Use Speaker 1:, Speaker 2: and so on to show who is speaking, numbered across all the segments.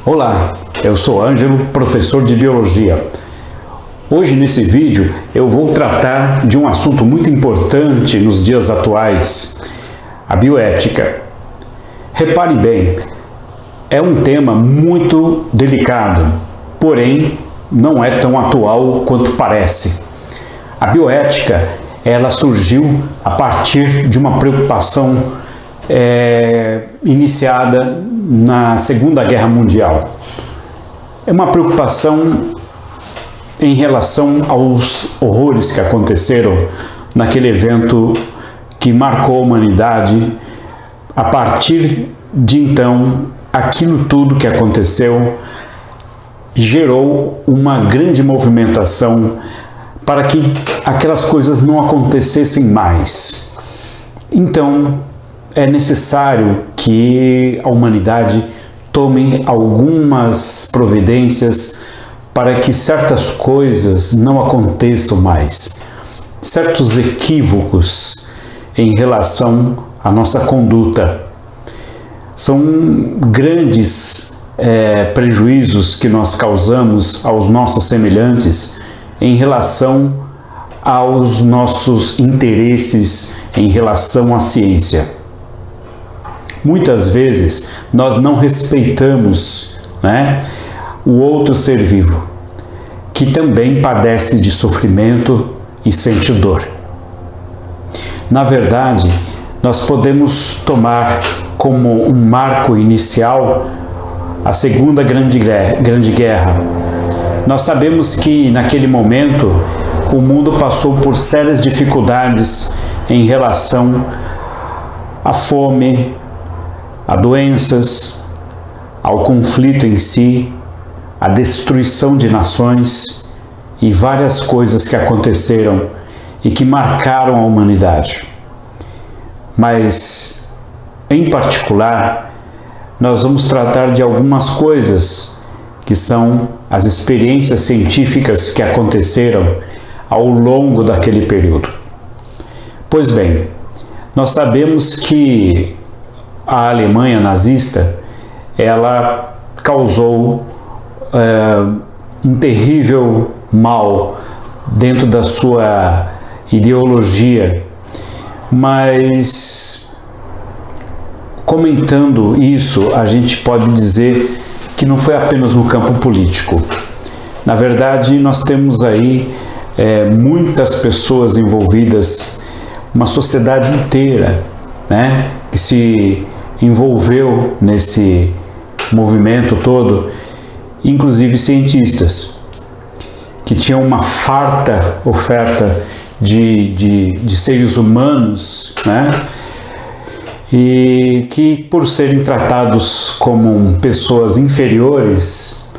Speaker 1: Olá, eu sou Ângelo, professor de Biologia. Hoje nesse vídeo eu vou tratar de um assunto muito importante nos dias atuais, a bioética. Repare bem, é um tema muito delicado, porém não é tão atual quanto parece. A bioética, ela surgiu a partir de uma preocupação iniciada na Segunda Guerra Mundial. É uma preocupação em relação aos horrores que aconteceram naquele evento que marcou a humanidade. A partir de então, aquilo tudo que aconteceu gerou uma grande movimentação para que aquelas coisas não acontecessem mais. Então, é necessário que a humanidade tome algumas providências para que certas coisas não aconteçam mais, certos equívocos em relação à nossa conduta. São grandes prejuízos que nós causamos aos nossos semelhantes em relação aos nossos interesses em relação à ciência. Muitas vezes nós não respeitamos, o outro ser vivo, que também padece de sofrimento e sente dor. Na verdade, nós podemos tomar como um marco inicial a Segunda Grande Guerra. Nós sabemos que naquele momento o mundo passou por sérias dificuldades em relação à fome, a doenças, ao conflito em si, à destruição de nações e várias coisas que aconteceram e que marcaram a humanidade. Mas, em particular, nós vamos tratar de algumas coisas que são as experiências científicas que aconteceram ao longo daquele período. Pois bem, nós sabemos que a Alemanha nazista, ela causou um terrível mal dentro da sua ideologia, mas comentando isso, a gente pode dizer que não foi apenas no campo político. Na verdade, nós temos aí muitas pessoas envolvidas, uma sociedade inteira, que se envolveu nesse movimento todo, inclusive cientistas, que tinham uma farta oferta de seres humanos, e que, por serem tratados como pessoas inferiores,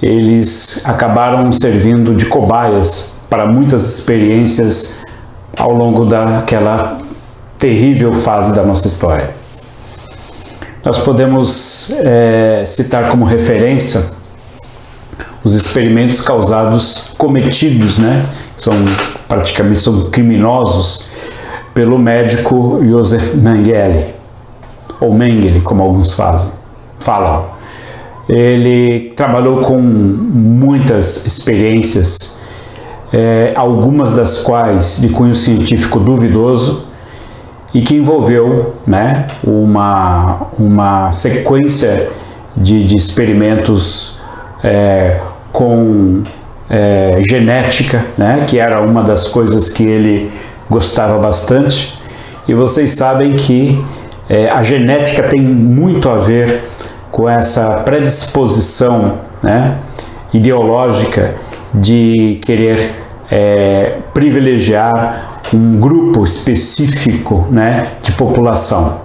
Speaker 1: eles acabaram servindo de cobaias para muitas experiências ao longo daquela terrível fase da nossa história. Nós podemos citar como referência os experimentos cometidos, praticamente são criminosos, pelo médico Josef Mengele, ou Mengele, como alguns falam. Ele trabalhou com muitas experiências, algumas das quais de cunho científico duvidoso, e que envolveu uma sequência de experimentos com genética, que era uma das coisas que ele gostava bastante. E vocês sabem que a genética tem muito a ver com essa predisposição ideológica de querer privilegiar um grupo específico de população.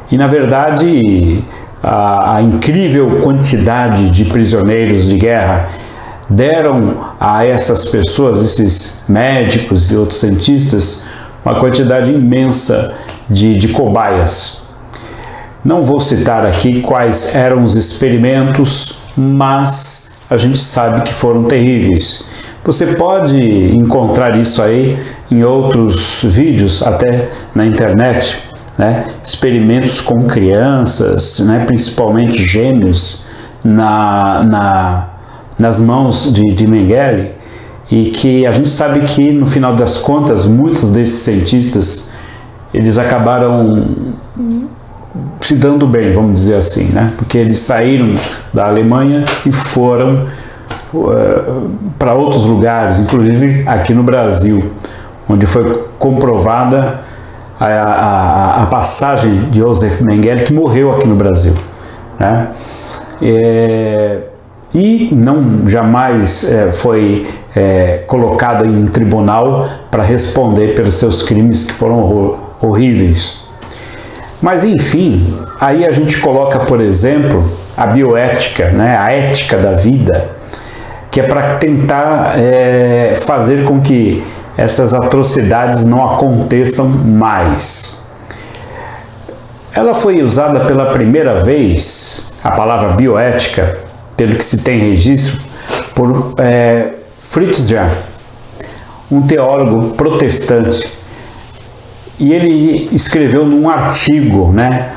Speaker 1: E na verdade a incrível quantidade de prisioneiros de guerra deram a essas pessoas, esses médicos e outros cientistas, uma quantidade imensa de cobaias. Não vou citar aqui quais eram os experimentos, mas a gente sabe que foram terríveis. Você pode encontrar isso aí em outros vídeos, até na internet, experimentos com crianças, principalmente gêmeos, nas mãos de Mengele, e que a gente sabe que no final das contas muitos desses cientistas eles acabaram se dando bem, vamos dizer assim, né? Porque eles saíram da Alemanha e foram para outros lugares, inclusive aqui no Brasil, onde foi comprovada a passagem de Joseph Mengele, que morreu aqui no Brasil, né? E não jamais foi colocado em tribunal para responder pelos seus crimes, que foram horríveis. Mas enfim, aí a gente coloca, por exemplo, a bioética, né, a ética da vida, que é para tentar fazer com que essas atrocidades não aconteçam mais. Ela foi usada pela primeira vez, a palavra bioética, pelo que se tem registro, por Fritz Jahn, um teólogo protestante. E ele escreveu num artigo, né,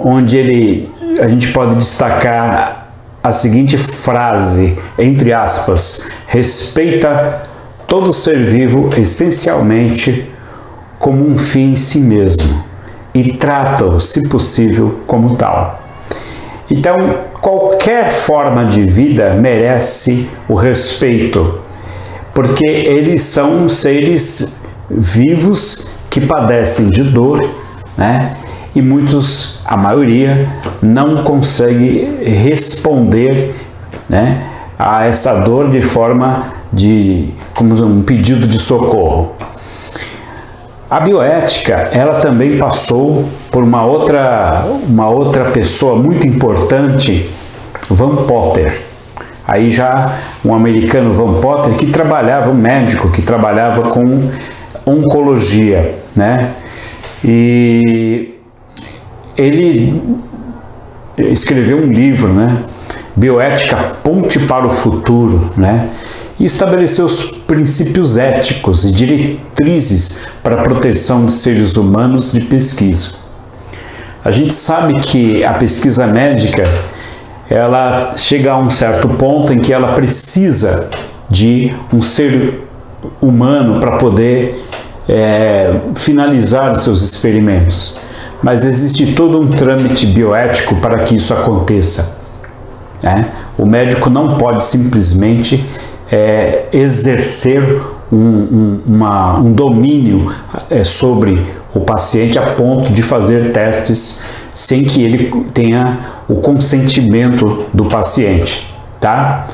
Speaker 1: onde a gente pode destacar a seguinte frase, entre aspas: respeita todo ser vivo essencialmente como um fim em si mesmo e trata-o, se possível, como tal. Então, qualquer forma de vida merece o respeito, porque eles são seres vivos que padecem de dor, né? E muitos, a maioria, não consegue responder, né, a essa dor de forma como um pedido de socorro. A bioética, ela também passou por uma outra pessoa muito importante, Van Potter. Aí já um americano, Van Potter, um médico que trabalhava com oncologia, né? E ele escreveu um livro, né? Bioética, Ponte para o Futuro, né? E estabeleceu os princípios éticos e diretrizes para a proteção dos seres humanos de pesquisa. A gente sabe que a pesquisa médica, ela chega a um certo ponto em que ela precisa de um ser humano para poder finalizar os seus experimentos. Mas existe todo um trâmite bioético para que isso aconteça, né? O médico não pode simplesmente exercer um domínio sobre o paciente a ponto de fazer testes sem que ele tenha o consentimento do paciente, tá?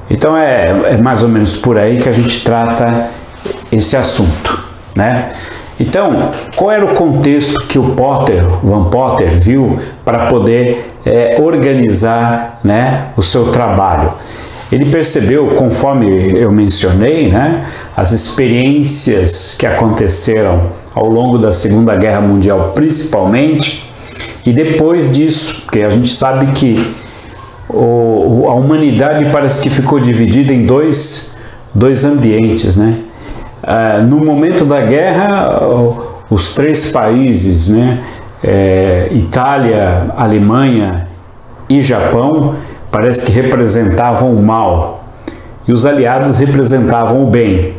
Speaker 1: Então é mais ou menos por aí que a gente trata esse assunto, né? Então, qual era o contexto que o Van Potter viu para poder organizar, né, o seu trabalho? Ele percebeu, conforme eu mencionei, né, as experiências que aconteceram ao longo da Segunda Guerra Mundial, principalmente, e depois disso, porque a gente sabe que a humanidade parece que ficou dividida em dois ambientes, né? No momento da guerra, os três países, né, Itália, Alemanha e Japão, parece que representavam o mal e os aliados representavam o bem.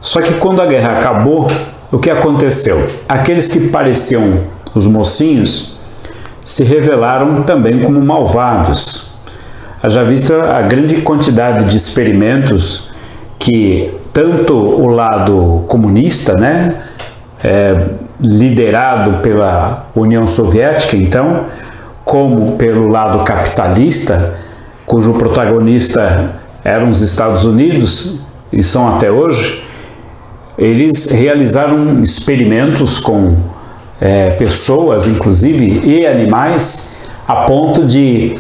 Speaker 1: Só que quando a guerra acabou, o que aconteceu? Aqueles que pareciam os mocinhos se revelaram também como malvados. Haja vista a grande quantidade de experimentos que tanto o lado comunista, né, liderado pela União Soviética, então, como pelo lado capitalista, cujo protagonista eram os Estados Unidos e são até hoje, eles realizaram experimentos com pessoas, inclusive, e animais, a ponto de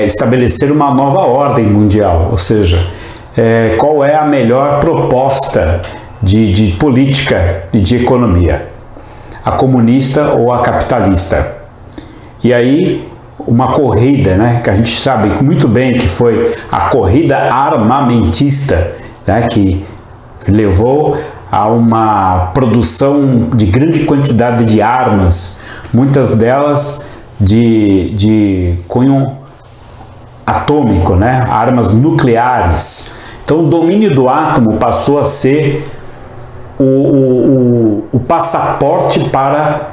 Speaker 1: estabelecer uma nova ordem mundial, ou seja, qual é a melhor proposta de política e de economia, a comunista ou a capitalista. E aí uma corrida, né, que a gente sabe muito bem que foi a corrida armamentista, né, que levou a uma produção de grande quantidade de armas, muitas delas de cunho atômico, né? Armas nucleares. Então o domínio do átomo passou a ser o passaporte para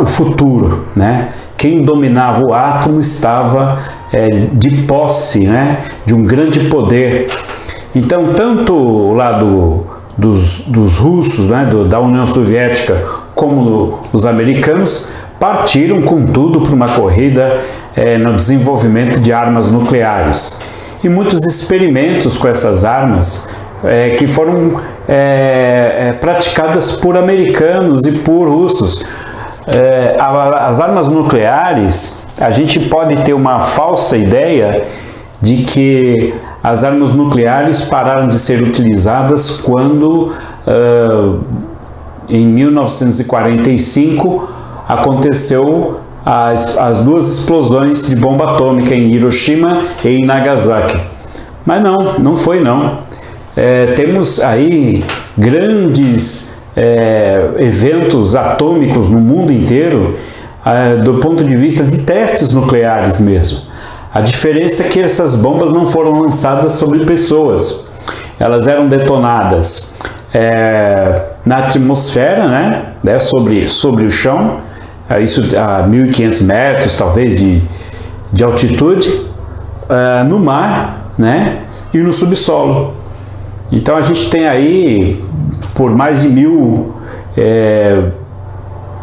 Speaker 1: o futuro, né? Quem dominava o átomo estava de posse, né, de um grande poder. Então, tanto o lado dos russos, né, da União Soviética, como os americanos, partiram com tudo para uma corrida no desenvolvimento de armas nucleares. E muitos experimentos com essas armas que foram praticadas por americanos e por russos. As armas nucleares, a gente pode ter uma falsa ideia de que as armas nucleares pararam de ser utilizadas quando, em 1945, aconteceu as duas explosões de bomba atômica em Hiroshima e em Nagasaki. Mas não foi não. Temos aí grandes eventos atômicos no mundo inteiro, do ponto de vista de testes nucleares mesmo. A diferença é que essas bombas não foram lançadas sobre pessoas, elas eram detonadas na atmosfera, né, sobre o chão, isso a 1.500 metros talvez de altitude, no mar, né, e no subsolo. Então a gente tem aí por mais de 1.000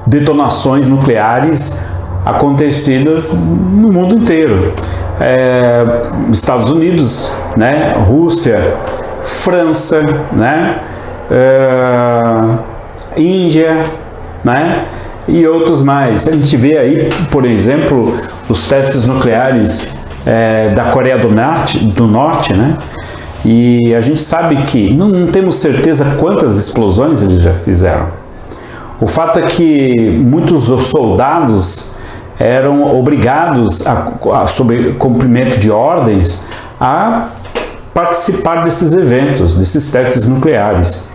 Speaker 1: detonações nucleares acontecidas no mundo inteiro. Estados Unidos, né, Rússia, França, né, Índia, né, e outros mais. A gente vê aí, por exemplo, os testes nucleares da Coreia do Norte, né? E a gente sabe que não temos certeza quantas explosões eles já fizeram. O fato é que muitos soldados eram obrigados, sob cumprimento de ordens, a participar desses eventos, desses testes nucleares,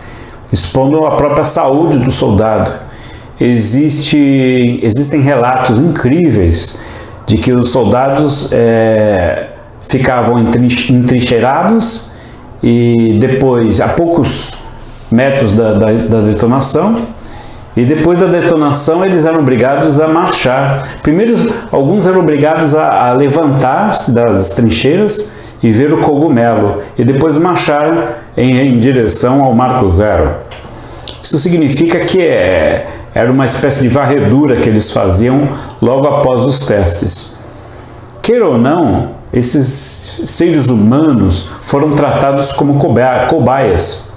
Speaker 1: expondo a própria saúde do soldado. Existem relatos incríveis de que os soldados ficavam entrincheirados e depois, a poucos metros da detonação, e depois da detonação eles eram obrigados a marchar. Primeiro, alguns eram obrigados a levantar-se das trincheiras e ver o cogumelo, e depois marchar em direção ao Marco Zero. Isso significa que era uma espécie de varredura que eles faziam logo após os testes. Queira ou não, esses seres humanos foram tratados como cobaias.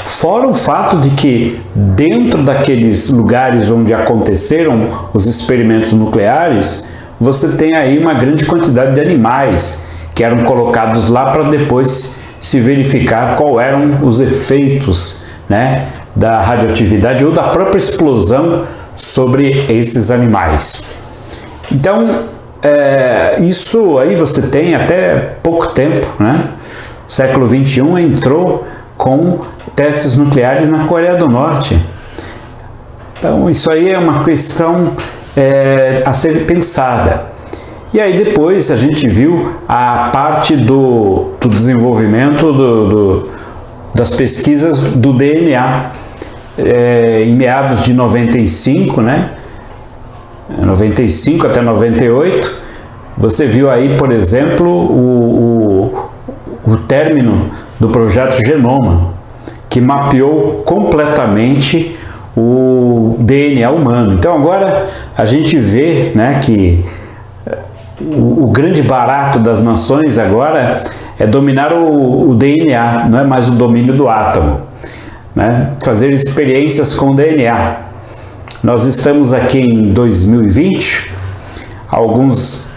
Speaker 1: Fora o fato de que, dentro daqueles lugares onde aconteceram os experimentos nucleares, você tem aí uma grande quantidade de animais que eram colocados lá para depois se verificar qual eram os efeitos, né, da radioatividade ou da própria explosão sobre esses animais. Então, isso aí você tem até pouco tempo, né? O século XXI entrou com testes nucleares na Coreia do Norte. Então, isso aí é uma questão a ser pensada. E aí depois a gente viu a parte do desenvolvimento das pesquisas do DNA, em meados de 95, né? 95 até 98, você viu aí, por exemplo, o término do projeto Genoma, que mapeou completamente o DNA humano. Então agora a gente vê, né, que o grande barato das nações agora é dominar o DNA, não é mais o domínio do átomo, né? Fazer experiências com o DNA. Nós estamos aqui em 2020, alguns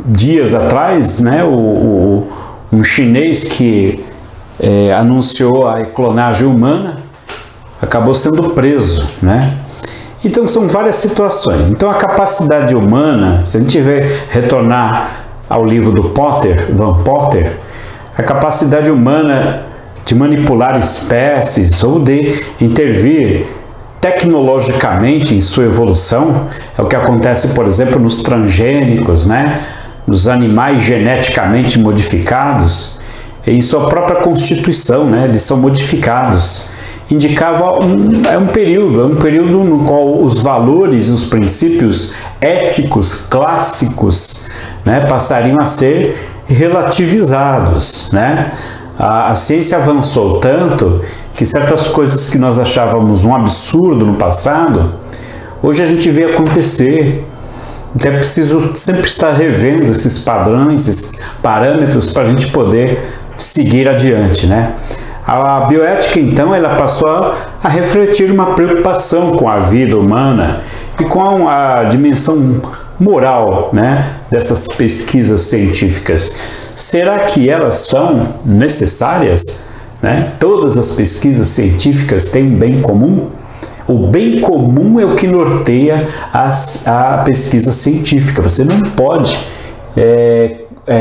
Speaker 1: dias atrás, né, um chinês que anunciou a clonagem humana acabou sendo preso, né? Então são várias situações. Então a capacidade humana, se a gente retornar ao livro do Van Potter, a capacidade humana de manipular espécies ou de intervir tecnologicamente em sua evolução, é o que acontece, por exemplo, nos transgênicos, né? dos animais geneticamente modificados, em sua própria constituição, né, eles são modificados. Indicava um período no qual os valores, os princípios éticos clássicos, né, passariam a ser relativizados, né? A ciência avançou tanto que certas coisas que nós achávamos um absurdo no passado, hoje a gente vê acontecer. Então é preciso sempre estar revendo esses padrões, esses parâmetros para a gente poder seguir adiante, né? A bioética, então, ela passou a refletir uma preocupação com a vida humana e com a dimensão moral, né, dessas pesquisas científicas. Será que elas são necessárias? Né? Todas as pesquisas científicas têm um bem comum? O bem comum é o que norteia a pesquisa científica. Você não pode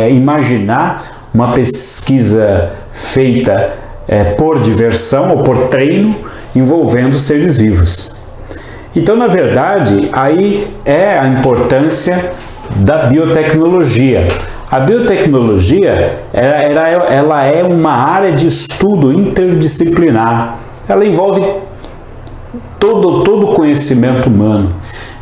Speaker 1: imaginar uma pesquisa feita por diversão ou por treino envolvendo seres vivos. Então, na verdade, aí é a importância da biotecnologia. A biotecnologia ela é uma área de estudo interdisciplinar. Ela envolve todo o conhecimento humano.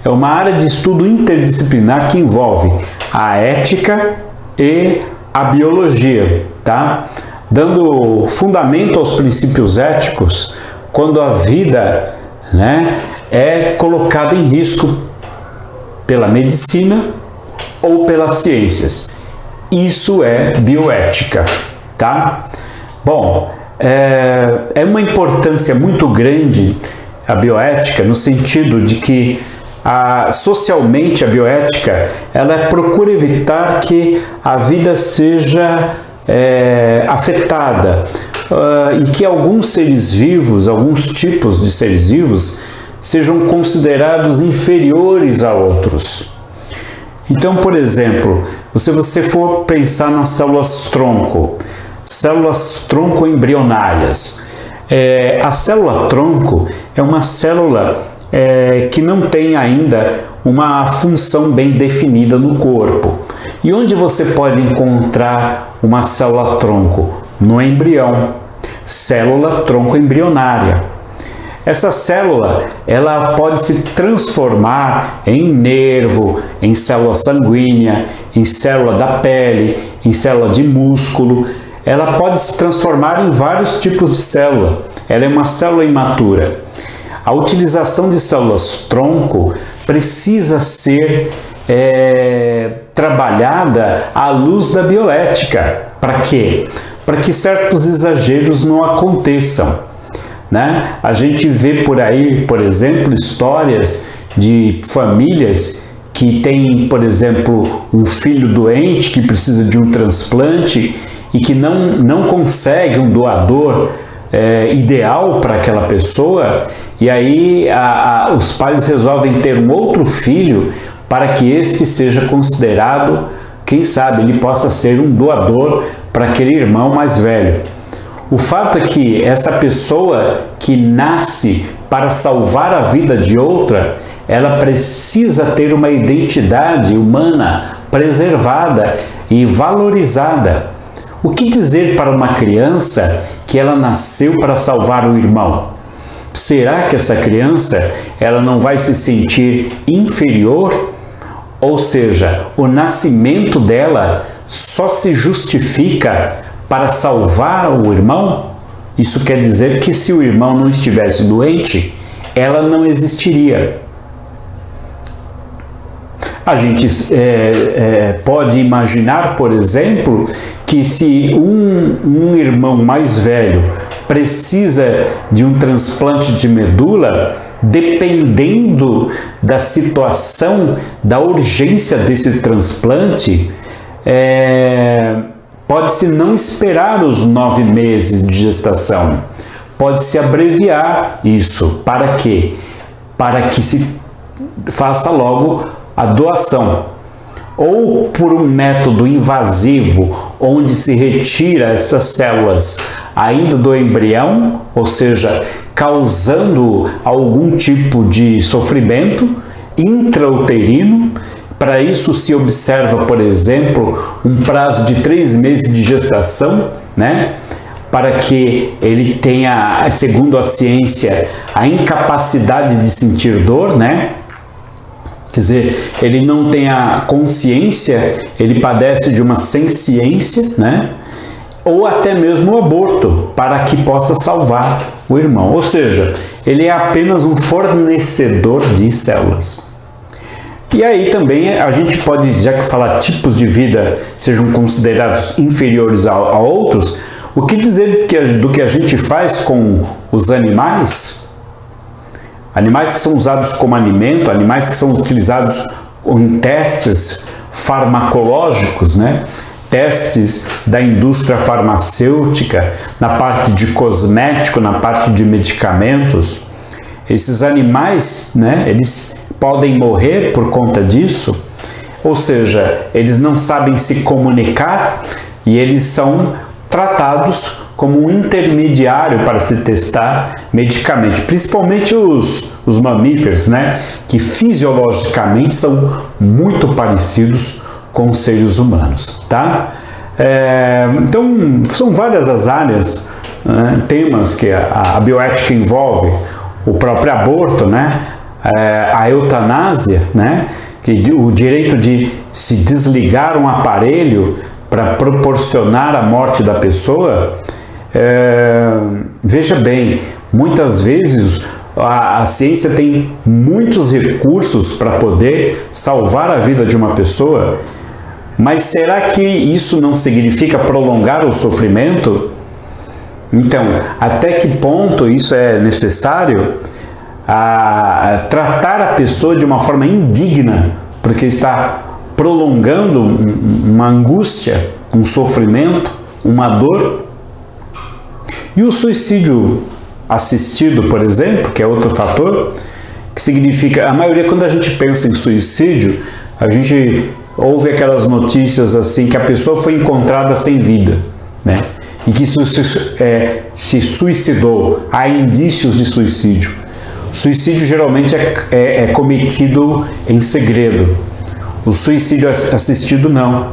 Speaker 1: É uma área de estudo interdisciplinar que envolve a ética e a biologia, tá? Dando fundamento aos princípios éticos quando a vida, né, é colocada em risco pela medicina ou pelas ciências. Isso é bioética, tá? Bom, é uma importância muito grande a bioética no sentido de que socialmente a bioética ela procura evitar que a vida seja afetada e que alguns seres vivos, alguns tipos de seres vivos sejam considerados inferiores a outros. Então, por exemplo, se você for pensar nas células tronco embrionárias, a célula tronco é uma célula que não tem ainda uma função bem definida no corpo. E onde você pode encontrar uma célula tronco? No embrião, célula tronco embrionária. Essa célula, ela pode se transformar em nervo, em célula sanguínea, em célula da pele, em célula de músculo. Ela pode se transformar em vários tipos de célula. Ela é uma célula imatura. A utilização de células tronco precisa ser trabalhada à luz da bioética. Para quê? Para que certos exageros não aconteçam. Né? A gente vê por aí, por exemplo, histórias de famílias que têm, por exemplo, um filho doente que precisa de um transplante e que não consegue um doador ideal para aquela pessoa, e aí os pais resolvem ter um outro filho para que este seja considerado, quem sabe, ele possa ser um doador para aquele irmão mais velho. O fato é que essa pessoa que nasce para salvar a vida de outra, ela precisa ter uma identidade humana preservada e valorizada. O que dizer para uma criança que ela nasceu para salvar o irmão? Será que essa criança ela não vai se sentir inferior? Ou seja, o nascimento dela só se justifica para salvar o irmão? Isso quer dizer que se o irmão não estivesse doente, ela não existiria. A gente pode imaginar, por exemplo, que se um irmão mais velho precisa de um transplante de medula, dependendo da situação, da urgência desse transplante, pode-se não esperar os 9 meses de gestação, pode-se abreviar isso. Para quê? Para que se faça logo a doação. Ou por um método invasivo, onde se retira essas células ainda do embrião, ou seja, causando algum tipo de sofrimento intrauterino, Para isso se observa, por exemplo, um prazo de 3 meses de gestação, né? Para que ele tenha, segundo a ciência, a incapacidade de sentir dor, né? Quer dizer, ele não tem a consciência, ele padece de uma senciência, né? Ou até mesmo o aborto, para que possa salvar o irmão. Ou seja, ele é apenas um fornecedor de células. E aí também a gente pode, já que falar tipos de vida sejam considerados inferiores a outros, o que dizer do que a gente faz com os animais? Animais que são usados como alimento, animais que são utilizados em testes farmacológicos, né? Testes da indústria farmacêutica, na parte de cosmético, na parte de medicamentos. Esses animais, né, eles podem morrer por conta disso, ou seja, eles não sabem se comunicar e eles são tratados como um intermediário para se testar medicamente, principalmente os mamíferos, né, que fisiologicamente são muito parecidos com os seres humanos, tá? Então, são várias as áreas, né, temas que a bioética envolve, o próprio aborto, né, a eutanásia, né, que o direito de se desligar um aparelho para proporcionar a morte da pessoa. Veja bem, muitas vezes a ciência tem muitos recursos para poder salvar a vida de uma pessoa, mas será que isso não significa prolongar o sofrimento? Então, até que ponto isso é necessário? Tratar a pessoa de uma forma indigna, porque está prolongando uma angústia, um sofrimento, uma dor. E o suicídio assistido, por exemplo, que é outro fator, que significa, a maioria, quando a gente pensa em suicídio, a gente ouve aquelas notícias assim, que a pessoa foi encontrada sem vida, né? E que se suicidou, há indícios de suicídio. O suicídio geralmente é cometido em segredo. O suicídio assistido não.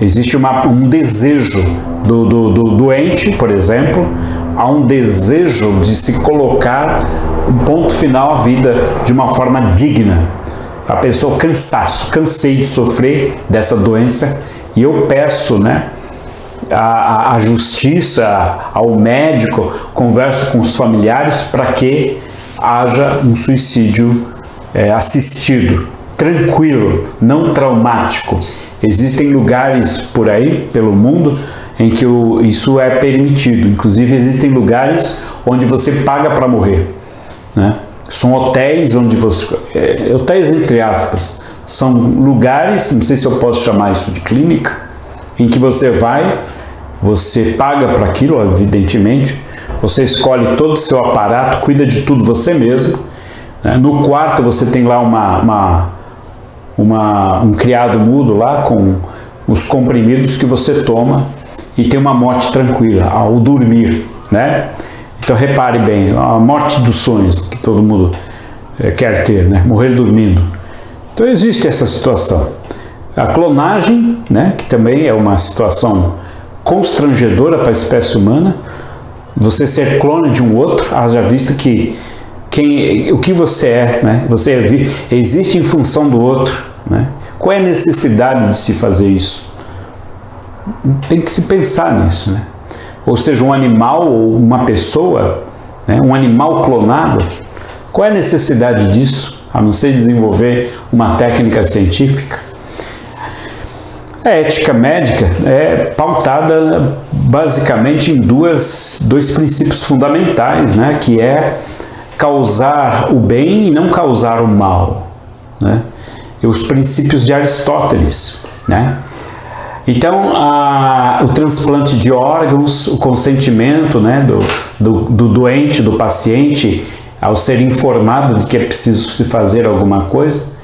Speaker 1: Existe um desejo do doente, por exemplo, há um desejo de se colocar um ponto final à vida de uma forma digna. A pessoa, cansei de sofrer dessa doença e eu peço, né, à justiça, ao médico, converso com os familiares para que haja um suicídio assistido, tranquilo, não traumático. Existem lugares por aí, pelo mundo, em que isso é permitido. Inclusive, existem lugares onde você paga para morrer, né? São hotéis onde hotéis entre aspas, são lugares, não sei se eu posso chamar isso de clínica, em que você vai, você paga para aquilo, evidentemente, você escolhe todo o seu aparato, cuida de tudo você mesmo, né? No quarto você tem lá um criado mudo lá com os comprimidos que você toma e tem uma morte tranquila ao dormir, né? Então repare bem, a morte dos sonhos que todo mundo quer ter, né? Morrer dormindo. Então existe essa situação. A clonagem, né? Que também é uma situação constrangedora para a espécie humana. Você ser clone de um outro, haja vista que o que você é, né? Você existe em função do outro, né? Qual é a necessidade de se fazer isso? Tem que se pensar nisso, né? Ou seja, um animal ou uma pessoa, né? Um animal clonado, qual é a necessidade disso, a não ser desenvolver uma técnica científica? A ética médica é pautada basicamente em dois princípios fundamentais, né? Que é causar o bem e não causar o mal, né? E os princípios de Aristóteles, né? Então, o transplante de órgãos, o consentimento, né, do doente, do paciente, ao ser informado de que é preciso se fazer alguma coisa,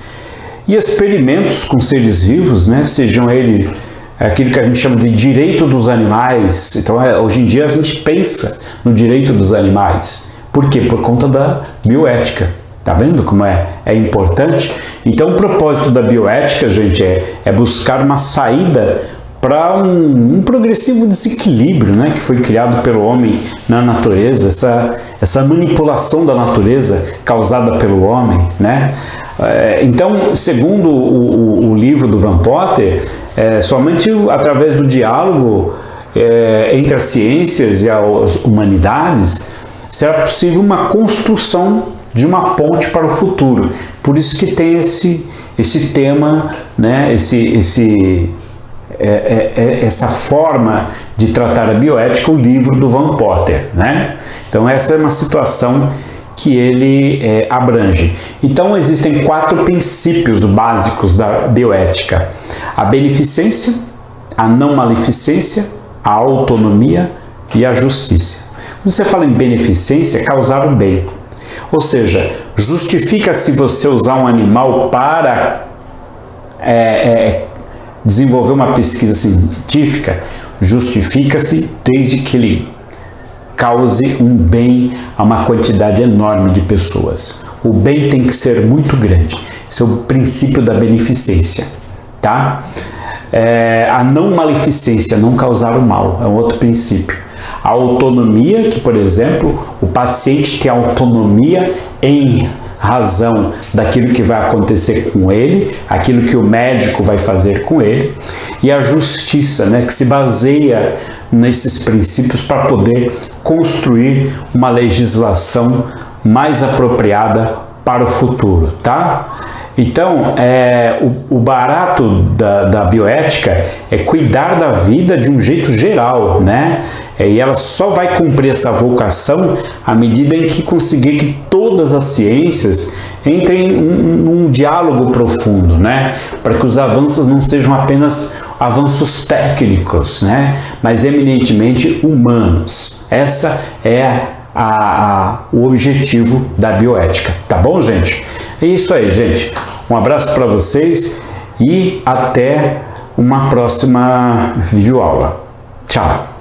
Speaker 1: e experimentos com seres vivos, né, sejam ele aquilo que a gente chama de direito dos animais. Então, hoje em dia a gente pensa no direito dos animais. Por quê? Por conta da bioética, Tá vendo como é importante? Então o propósito da bioética, gente, é buscar uma saída para um progressivo desequilíbrio, né, que foi criado pelo homem na natureza, essa manipulação da natureza causada pelo homem, né? Então, segundo o livro do Van Potter, somente através do diálogo entre as ciências e as humanidades será possível uma construção de uma ponte para o futuro. Por isso que tem esse tema, né, essa forma de tratar a bioética, o livro do Van Potter, né? Então essa é uma situação que ele abrange. Então existem 4 princípios básicos da bioética: a beneficência, a não maleficência, a autonomia e a justiça. Quando você fala em beneficência, causar o bem. Ou seja, justifica-se você usar um animal para desenvolver uma pesquisa científica, justifica-se desde que ele cause um bem a uma quantidade enorme de pessoas. O bem tem que ser muito grande. Esse é o princípio da beneficência, tá? A não maleficência, não causar o mal, é um outro princípio. A autonomia, que, por exemplo, o paciente tem autonomia em razão daquilo que vai acontecer com ele, aquilo que o médico vai fazer com ele, e a justiça, né, que se baseia nesses princípios para poder construir uma legislação mais apropriada para o futuro, tá? Então, o barato da bioética é cuidar da vida de um jeito geral, né? E ela só vai cumprir essa vocação à medida em que conseguir que todas as ciências entrem num diálogo profundo, né? Para que os avanços não sejam apenas avanços técnicos, né? Mas eminentemente humanos. Essa é o objetivo da bioética, tá bom, gente? É isso aí, gente. Um abraço para vocês e até uma próxima videoaula. Tchau!